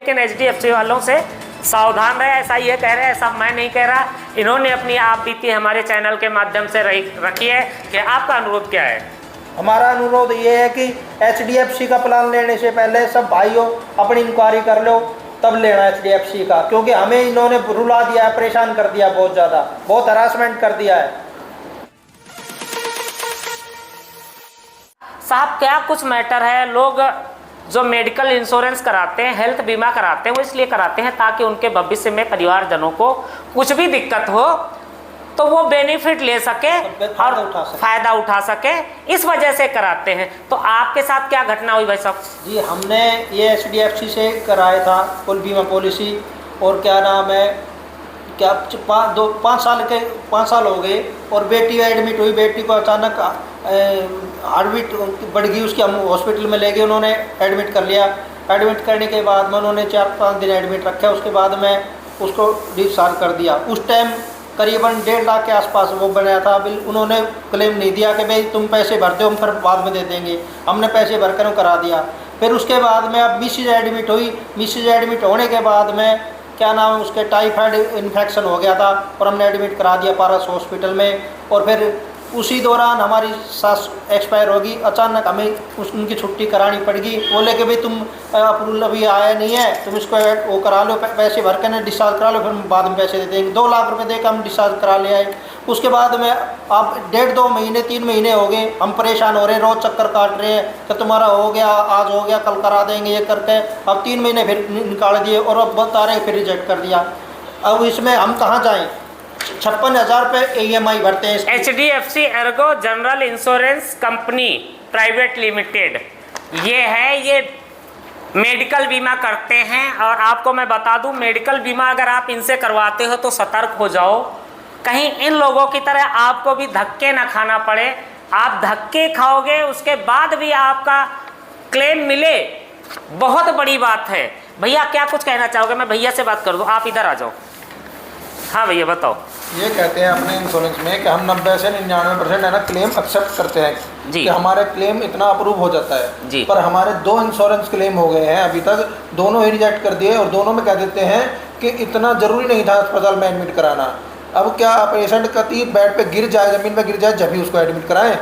लेकिन एचडीएफसी वालों से सावधान रहे, ऐसा ये कह रहे हैं, ऐसा मैं नहीं कह रहा। इन्होंने अपनी आप बीती हमारे चैनल के माध्यम से रखी है कि आपका अनुरोध क्या है? हमारा अनुरोध ये है कि एचडीएफसी का प्लान लेने से पहले सब भाइयों अपनी इंक्वायरी कर लो, तब लेना एचडीएफसी का, क्योंकि हमें इन्होंने रुला दिया है, परेशान कर दिया, बहुत ज़्यादा, बहुत हरासमेंट कर दिया है। साहब क्या कुछ मैटर है, लोग जो मेडिकल इंश्योरेंस कराते हैं, हेल्थ बीमा कराते हैं, वो इसलिए कराते हैं ताकि उनके भविष्य में परिवारजनों को कुछ भी दिक्कत हो तो वो बेनिफिट ले सके और फायदा उठा सके, इस वजह से कराते हैं। तो आपके साथ क्या घटना हुई भाई साहब? जी, हमने ये एचडीएफसी से कराया था कुल बीमा पॉलिसी, और क्या नाम है, क्या 5 साल हो गए, और बेटी एडमिट हुई, बेटी को अचानक हार्टबीट बढ़ गई, उसकी हम हॉस्पिटल में ले गए, उन्होंने एडमिट कर लिया। एडमिट करने के बाद में उन्होंने 4-5 दिन एडमिट रखा, उसके बाद में उसको डिस्चार्ज कर दिया। उस टाइम करीबन 1.5 लाख के आसपास वो बनाया था बिल। उन्होंने क्लेम नहीं दिया कि भाई तुम पैसे भर दो, हम फिर बाद में दे देंगे। हमने पैसे भर कर करा दिया। फिर उसके बाद में अब मिसेज एडमिट हुई। मिसेज एडमिट होने के बाद में क्या नाम है, उसके टाइफाइड इन्फेक्शन हो गया था और हमने एडमिट करा दिया पारस हॉस्पिटल में। और फिर उसी दौरान हमारी सास एक्सपायर होगी, अचानक हमें उनकी छुट्टी करानी पड़गी। बोले कि भाई तुम अप्रूवल अभी आया नहीं है, तुम इसको वो करा लो, पैसे भर कर डिस्चार्ज करा लो, फिर बाद में पैसे दे देंगे। 2 लाख रुपए देकर हम डिस्चार्ज करा ले आए। उसके बाद में अब 1.5-2 महीने 3 महीने हो गए, हम परेशान हो रहे हैं, रोज़ चक्कर काट रहे हैं कि तुम्हारा हो गया, आज हो गया, कल करा देंगे, ये करके अब 3 महीने फिर निकाल दिए, और अब बता रहे फिर रिजेक्ट कर दिया। अब इसमें हम कहाँ जाएँ? 56,000 रुपये EMI भरते हैं। HDFC Ergo general insurance company private limited ये है, ये मेडिकल बीमा करते हैं। और आपको मैं बता दूं, मेडिकल बीमा अगर आप इनसे करवाते हो तो सतर्क हो जाओ, कहीं इन लोगों की तरह आपको भी धक्के ना खाना पड़े। आप धक्के खाओगे, उसके बाद भी आपका क्लेम मिले, बहुत बड़ी बात है। भैया क्या कुछ कहना चाहोगे? मैं भैया से बात कर दूं, आप इधर आ जाओ। हाँ भैया बताओ। ये कहते हैं अपने इंश्योरेंस में कि हम 90 से 99% है ना क्लेम एक्सेप्ट करते हैं जी, कि हमारे क्लेम इतना अप्रूव हो जाता है जी। पर हमारे 2 इंश्योरेंस क्लेम हो गए हैं अभी तक, दोनों ही रिजेक्ट कर दिए, और दोनों में कह देते हैं कि इतना ज़रूरी नहीं था अस्पताल में एडमिट कराना। अब क्या पेशेंट कभी बेड पे गिर जाए, ज़मीन पे गिर जाए, जब भी उसको एडमिट कराएं।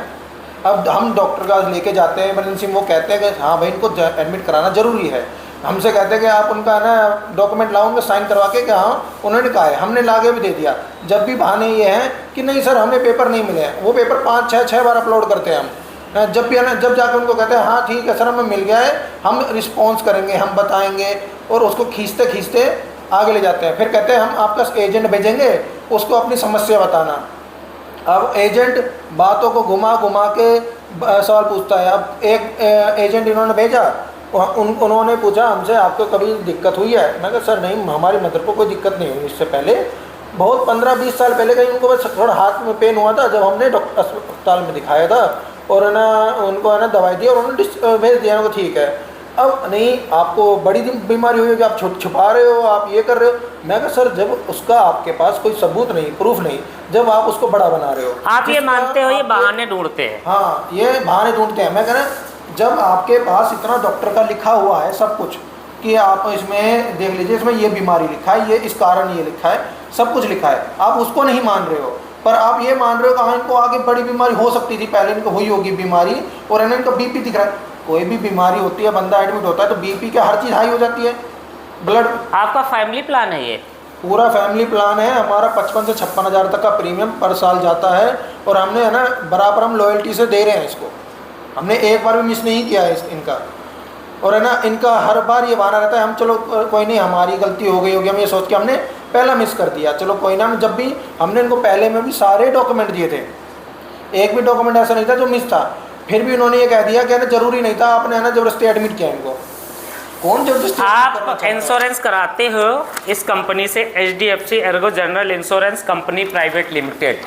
अब हम डॉक्टर का लेके जाते हैं इमरजेंसी में, वो कहते हैं कि हाँ भाई इनको एडमिट कराना ज़रूरी है। हमसे कहते हैं कि आप उनका ना डॉक्यूमेंट लाओ, उनमें साइन करवा के कि हाँ उन्होंने कहा है, हमने ला के भी दे दिया। जब भी बहाने ये हैं कि नहीं सर हमें पेपर नहीं मिले हैं, वो पेपर 5-6 बार अपलोड करते हैं हम। जब भी है ना, जब जाकर उनको कहते हैं हाँ ठीक है सर हमें मिल गया है, हम रिस्पॉन्स करेंगे, हम बताएंगे, और उसको खींचते खींचते आगे ले जाते हैं। फिर कहते हैं हम आपका एजेंट भेजेंगे, उसको अपनी समस्या बताना। अब एजेंट बातों को घुमा घुमा के सवाल पूछता है। अब एक एजेंट इन्होंने भेजा, उन्होंने पूछा हमसे आपको कभी दिक्कत हुई है? मैं कहा सर नहीं, हमारी मदर को कोई दिक्कत नहीं हुई इससे पहले, बहुत 15-20 साल पहले कहीं उनको बस थोड़ा हाथ में पेन हुआ था, जब हमने डॉक्टर अस्पताल में दिखाया था, और है ना उनको है ना दवाई दी और उन्होंने भेज दिया, उनको ठीक है। अब नहीं, आपको बड़ी बीमारी हुई है कि आप छुपा रहे हो, आप ये कर रहे हो। मैं कहा सर जब उसका आपके पास कोई सबूत नहीं, प्रूफ नहीं, जब आप उसको बड़ा बना रहे हो, आप ये मानते हो ये बहाने ढूंढते हैं? हाँ ये बहाने ढूंढते हैं। मैं कह रहा जब आपके पास इतना डॉक्टर का लिखा हुआ है सब कुछ कि आप इसमें देख लीजिए, इसमें ये बीमारी लिखा है, ये इस कारण ये लिखा है, सब कुछ लिखा है, आप उसको नहीं मान रहे हो, पर आप ये मान रहे हो कि हाँ इनको आगे बड़ी बीमारी हो सकती थी, पहले इनको हुई होगी बीमारी, और है इनका BP दिख रहा है। कोई भी बीमारी होती है, बंदा एडमिट होता है तो BP क्या हर चीज़ हाई हो जाती है, ब्लड। आपका फैमिली प्लान है ये? पूरा फैमिली प्लान है हमारा। 55 से 56 हज़ार तक का प्रीमियम पर साल जाता है, और हमने है ना बराबर हम लॉयल्टी से दे रहे हैं इसको, हमने एक बार भी मिस नहीं किया है इनका। और है ना इनका हर बार ये बहाना रहता है हम चलो कोई नहीं हमारी गलती हो गई होगी, हम ये सोच के हमने पहला मिस कर दिया, चलो कोई ना। जब भी हमने इनको पहले में भी सारे डॉक्यूमेंट दिए थे, एक भी डॉक्यूमेंट ऐसा नहीं था जो मिस था, फिर भी उन्होंने ये कह दिया कि ना ज़रूरी नहीं था, आपने है ना ज़बरदस्ती एडमिट किया इनको। कौन जबरदस्ती? आप इंश्योरेंस कराते हो इस कंपनी से, HDFC Ergo general insurance company private limited,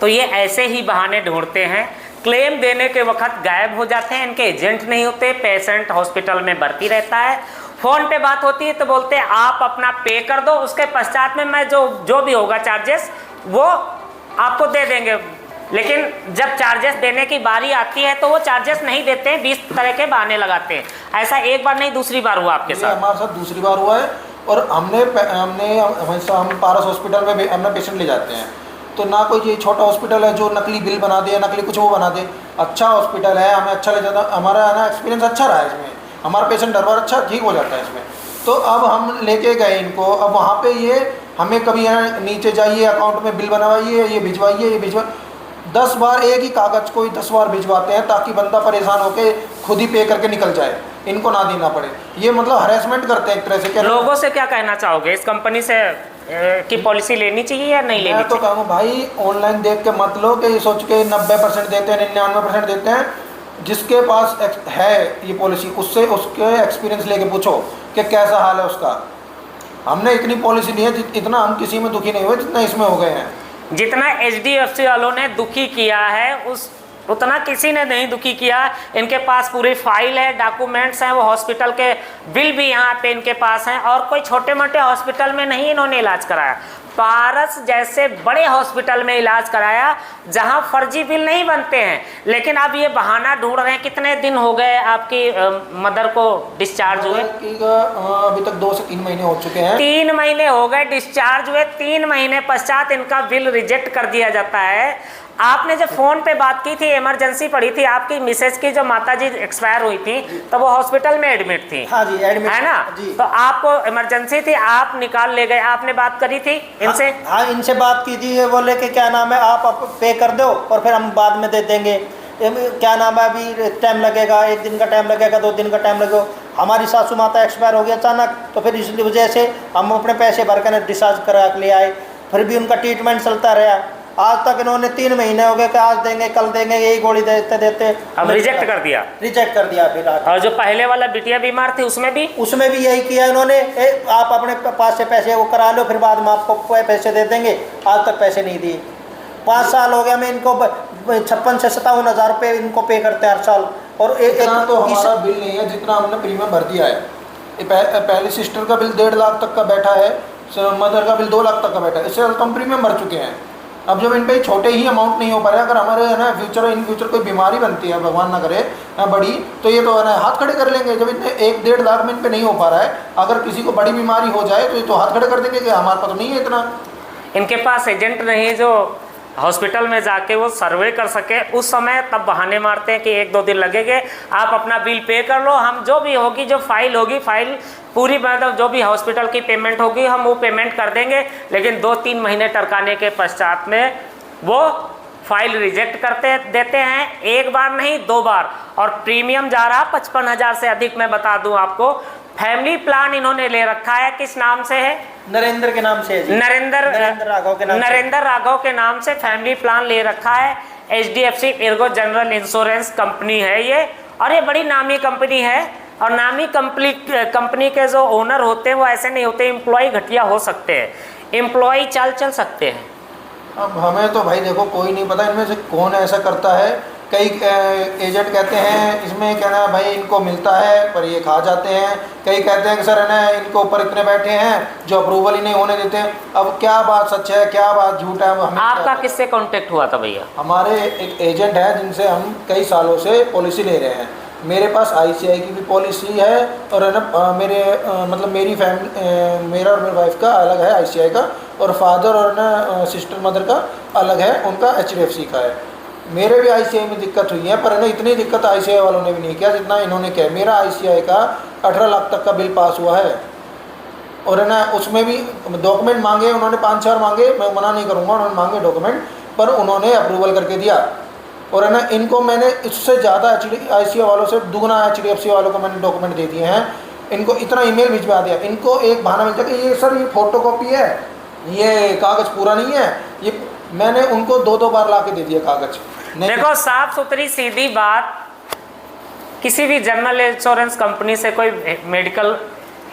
तो ये ऐसे ही बहाने ढूंढते हैं, क्लेम देने के वक्त गायब हो जाते हैं, इनके एजेंट नहीं होते, पेशेंट हॉस्पिटल में भर्ती रहता है, फ़ोन पे बात होती है तो बोलते हैं आप अपना पे कर दो, उसके पश्चात में मैं जो भी होगा चार्जेस वो आपको दे देंगे, लेकिन जब चार्जेस देने की बारी आती है तो वो चार्जेस नहीं देते हैं, 20 तरह के बहाने लगाते हैं। ऐसा एक बार नहीं दूसरी बार हुआ आपके साथ? हमारे साथ दूसरी बार हुआ है। और हम पारस हॉस्पिटल में अपना पेशेंट ले जाते हैं, तो ना कोई ये छोटा हॉस्पिटल है जो नकली बिल बना दे, नकली कुछ वो बना दे। अच्छा हॉस्पिटल है, हमें अच्छा ले जाता, हमारा है ना एक्सपीरियंस अच्छा रहा है इसमें, हमारा पेशेंट हर बार अच्छा ठीक हो जाता है इसमें। तो अब हम लेके गए इनको, अब वहाँ पे ये हमें कभी है नीचे जाइए अकाउंट में बिल बनवाइए, ये भिजवाइए, ये भिजवा 10 बार एक ही कागज़ को 10 बार भिजवाते हैं ताकि बंदा परेशान होकर खुद ही पे करके निकल जाए, इनको ना देना पड़े। ये मतलब हरेसमेंट करते हैं एक तरह से। क्या लोगों से क्या कहना चाहोगे, इस कंपनी से की पॉलिसी लेनी चाहिए या नहीं लेनी मैं तो चाहिए? कहूँ भाई ऑनलाइन देख के मत लो कि ये सोच के 90% देते हैं, 99% देते हैं। जिसके पास है ये पॉलिसी उससे उसके एक्सपीरियंस लेके पूछो कि कैसा हाल है उसका। हमने इतनी पॉलिसी ली है, इतना हम किसी में दुखी नहीं हुए जितना इसमें हो गए हैं। जितना HDFC वालों ने दुखी किया है उतना किसी ने नहीं दुखी किया। इनके पास पूरी फाइल है, डॉक्यूमेंट्स हैं, वो हॉस्पिटल के बिल भी यहाँ पे इनके पास हैं, और कोई छोटे मोटे हॉस्पिटल में नहीं इन्होंने इलाज कराया, पारस जैसे बड़े हॉस्पिटल में इलाज कराया जहाँ फर्जी बिल नहीं बनते हैं। लेकिन अब ये बहाना ढूंढ रहे हैं। कितने दिन हो गए आपकी मदर को डिस्चार्ज हुए? अभी तक 2 से 3 महीने हो चुके हैं। 3 महीने हो गए डिस्चार्ज हुए, 3 महीने पश्चात इनका बिल रिजेक्ट कर दिया जाता है। आपने जब फ़ोन पे बात की थी, इमरजेंसी पड़ी थी, आपकी मिसेज की जो माताजी एक्सपायर हुई थी तो वो हॉस्पिटल में एडमिट थी। हाँ जी, एडमिट है ना जी। तो आपको इमरजेंसी थी, आप निकाल ले गए, आपने बात करी थी इनसे? हाँ, इनसे बात की थी। ये बोले कि क्या नाम है, आप पे कर दो और फिर हम बाद में दे देंगे। क्या नाम है, अभी टाइम लगेगा, 1 दिन का टाइम लगेगा, 2 दिन का टाइम लगेगा। हमारी सासू माता एक्सपायर हो गई अचानक, तो फिर इस वजह से हम अपने पैसे भर कर डिस्चार्ज करा ले आए। फिर भी उनका ट्रीटमेंट चलता रहा। आज तक इन्होंने 3 महीने हो गए कि आज देंगे कल देंगे, यही गोली देते देते अब रिजेक्ट कर दिया। रिजेक्ट कर दिया। फिर और जो पहले वाला बिटिया बीमार थी उसमें भी यही किया इन्होंने। आप अपने पास से पैसे वो करा लो, फिर बाद में आपको पैसे दे देंगे। आज तक पैसे नहीं दिए। 5 साल हो गया मैं इनको 56 से 57 हज़ार रुपये इनको पे करते हैं हर साल। और इतना तो हमारा बिल नहीं है जितना हमने प्रीमियम भर दिया है। पहली सिस्टर का बिल 1.5 लाख तक का बैठा है, मदर का बिल 2 लाख तक का बैठा है। इससे तो हम प्रीमियम भर चुके हैं। अब जब इन पे छोटे ही अमाउंट नहीं हो पा रहे, अगर हमारे है ना इन फ्यूचर कोई बीमारी बनती है, भगवान ना करे बड़ी, तो ये तो है ना हाथ खड़े कर लेंगे। जब इतने 1-1.5 लाख में इन पे नहीं हो पा रहा है, अगर किसी को बड़ी बीमारी हो जाए तो ये तो हाथ खड़े कर देंगे कि हमारे पास तो नहीं है इतना। इनके पास एजेंट नहीं जो हॉस्पिटल में जाके वो सर्वे कर सके उस समय, तब बहाने मारते हैं कि 1-2 दिन लगेंगे, आप अपना बिल पे कर लो, हम जो भी होगी, जो फाइल होगी, फाइल पूरी मतलब जो भी हॉस्पिटल की पेमेंट होगी हम वो पेमेंट कर देंगे। लेकिन 2-3 महीने टरकाने के पश्चात में वो फाइल रिजेक्ट करते देते हैं। 1 बार नहीं 2 बार। और प्रीमियम जा रहा 55 हज़ार से अधिक। मैं बता दूं आपको, फैमिली प्लान इन्होंने ले रखा है, किस नाम से है? नरेंद्र के नाम से। नरेंद्र राघव के नाम से फैमिली प्लान ले रखा है। HDFC Ergo general insurance company है ये, और ये बड़ी नामी कंपनी है। और नामी कंपनी के जो ओनर होते हैं वो ऐसे नहीं होते, एम्प्लॉय घटिया हो सकते हैं, एम्प्लॉय चल सकते हैं। अब हमें तो भाई देखो कोई नहीं पता इनमें से कौन ऐसा करता है। कई एजेंट कहते हैं इसमें कहना भाई इनको मिलता है पर ये खा जाते हैं। कई कहते हैं कि सर है ना इनको ऊपर इतने बैठे हैं जो अप्रूवल ही नहीं होने देते हैं। अब क्या बात सच है क्या बात झूठ है? हमें आपका किससे कांटेक्ट हुआ था भैया? हमारे एक एजेंट है जिनसे हम कई सालों से पॉलिसी ले रहे हैं। मेरे पास ICI की भी पॉलिसी है, और है ना मेरी फैमिली, मेरा और मेरी वाइफ का अलग है ICI का, और फादर और ना सिस्टर मदर का अलग है, उनका HDFC का है। मेरे भी ICI में दिक्कत हुई है, पर है ना इतनी दिक्कत ICI वालों ने भी नहीं किया जितना इन्होंने किया। मेरा ICI का 18 लाख तक का बिल पास हुआ है, और है ना उसमें भी डॉक्यूमेंट मांगे उन्होंने, 5-4 मांगे, मैं मना नहीं करूँगा, उन्होंने मांगे डॉक्यूमेंट, पर उन्होंने अप्रूवल करके दिया। और है ना इनको मैंने इससे ज़्यादा ICI वालों से दुगना HDFC वालों को मैंने डॉक्यूमेंट दे दिए हैं। इनको इतना ईमेल भिजवा दिया, इनको एक बहाना मिलता है कि ये सर ये फ़ोटोकॉपी है, ये कागज़ पूरा नहीं है। ये मैंने उनको 2-2 बार ला के दे दिया कागज़। देखो साफ सुथरी सीधी बात, किसी भी जनरल इंश्योरेंस कंपनी से कोई मेडिकल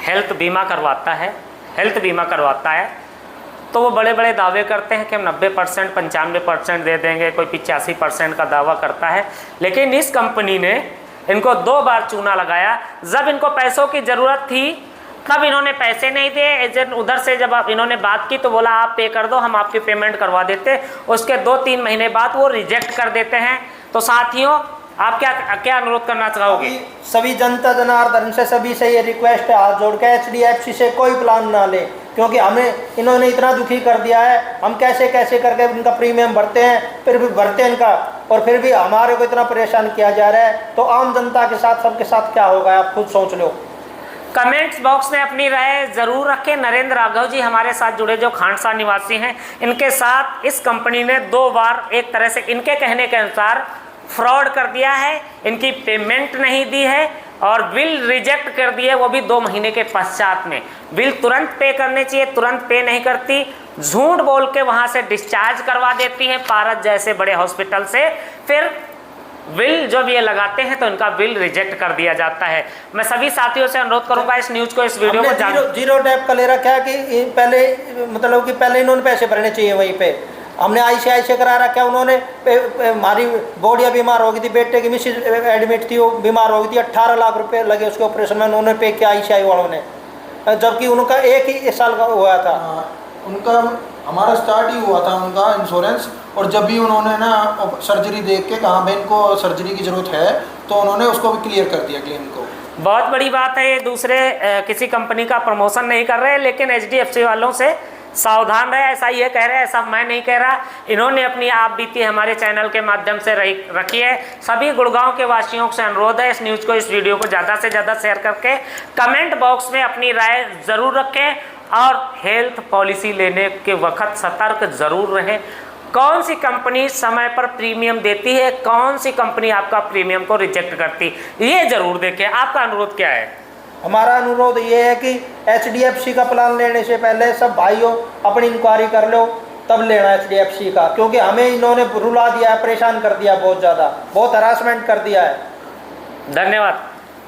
हेल्थ बीमा करवाता है तो वो बड़े बड़े दावे करते हैं कि हम 90%, 95% दे देंगे, कोई 85% का दावा करता है। लेकिन इस कंपनी ने इनको 2 बार चूना लगाया। जब इनको पैसों की ज़रूरत थी तब इन्होंने पैसे नहीं दिए। एजेंट उधर से जब आप इन्होंने बात की तो बोला आप पे कर दो, हम आपकी पेमेंट करवा देते। उसके 2-3 महीने बाद वो रिजेक्ट कर देते हैं। तो साथियों, आप क्या अनुरोध करना चाहोगे? सभी जनता जनार्दन से सभी से ये रिक्वेस्ट है, हाथ जोड़ के HDFC से कोई प्लान ना ले, क्योंकि हमें इन्होंने इतना दुखी कर दिया है। हम कैसे कैसे करके इनका प्रीमियम भरते हैं, फिर भी भरते हैं इनका, और फिर भी हमारे को इतना परेशान किया जा रहा है। तो आम जनता के साथ सबके साथ क्या होगा, आप खुद सोच लो। कमेंट्स बॉक्स में अपनी राय जरूर रखें। नरेंद्र राघव जी हमारे साथ जुड़े जो खांडसा निवासी हैं, इनके साथ इस कंपनी ने 2 बार एक तरह से इनके कहने के अनुसार फ्रॉड कर दिया है, इनकी पेमेंट नहीं दी है और बिल रिजेक्ट कर दिए, वो भी 2 महीने के पश्चात में। बिल तुरंत पे करने चाहिए, तुरंत पे नहीं करती, झूठ बोल के वहाँ से डिस्चार्ज करवा देती है पारस जैसे बड़े हॉस्पिटल से। फिर बिल जब ये लगाते हैं तो इनका बिल रिजेक्ट कर दिया जाता है। मैं सभी साथियों से अनुरोध करूंगा इस न्यूज़ को, इस वीडियो को जीरो टैप का ले रखा है कि पहले, मतलब कि पहले इन्होंने पैसे भरने चाहिए वहीं पे। हमने ICICI करा रखा, उन्होंने हमारी बोडिया बीमार हो गई थी, बेटे की मिसेज एडमिट थी, वो बीमार हो गई थी, 18 लाख रुपए लगे उसके ऑपरेशन में, उन्होंने पे किया ICICI वालों ने, जबकि उनका 1 ही साल का हुआ था। उनका हमारा स्टार्ट ही हुआ था उनका इंश्योरेंस, और जब भी उन्होंने ना सर्जरी देख के कहा भाई इनको सर्जरी की ज़रूरत है, तो उन्होंने उसको भी क्लियर कर दिया क्लेम को। बहुत बड़ी बात है। ये दूसरे किसी कंपनी का प्रमोशन नहीं कर रहे, लेकिन HDFC वालों से सावधान रहे, ऐसा ये कह रहे हैं, ऐसा मैं नहीं कह रहा। इन्होंने अपनी आप बीती हमारे चैनल के माध्यम से रखी है। सभी गुड़गांव के वासियों से अनुरोध है, इस न्यूज़ को, इस वीडियो को ज़्यादा से ज़्यादा शेयर करके कमेंट बॉक्स में अपनी राय ज़रूर रखें और हेल्थ पॉलिसी लेने के वक्त सतर्क ज़रूर रहें। कौन सी कंपनी समय पर प्रीमियम देती है, कौन सी कंपनी आपका प्रीमियम को रिजेक्ट करती, ये ज़रूर देखें। आपका अनुरोध क्या है? हमारा अनुरोध ये है कि HDFC का प्लान लेने से पहले सब भाइयों अपनी इंक्वायरी कर लो, तब लेना HDFC का, क्योंकि हमें इन्होंने रुला दिया है, परेशान कर दिया, बहुत ज़्यादा, बहुत हरासमेंट कर दिया है। धन्यवाद।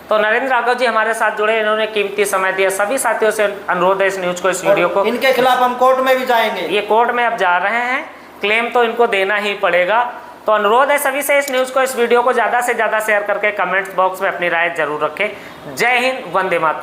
तो नरेंद्र राघव जी हमारे साथ जुड़े, इन्होंने कीमती समय दिया। सभी साथियों से अनुरोध है इस न्यूज़ को, इस वीडियो को, इनके खिलाफ हम कोर्ट में भी जाएंगे। ये कोर्ट में अब जा रहे हैं, क्लेम तो इनको देना ही पड़ेगा। तो अनुरोध है सभी से इस न्यूज़ को, इस वीडियो को ज़्यादा से ज़्यादा शेयर करके कमेंट्स बॉक्स में अपनी राय जरूर रखें। जय हिंद, वंदे मातरम।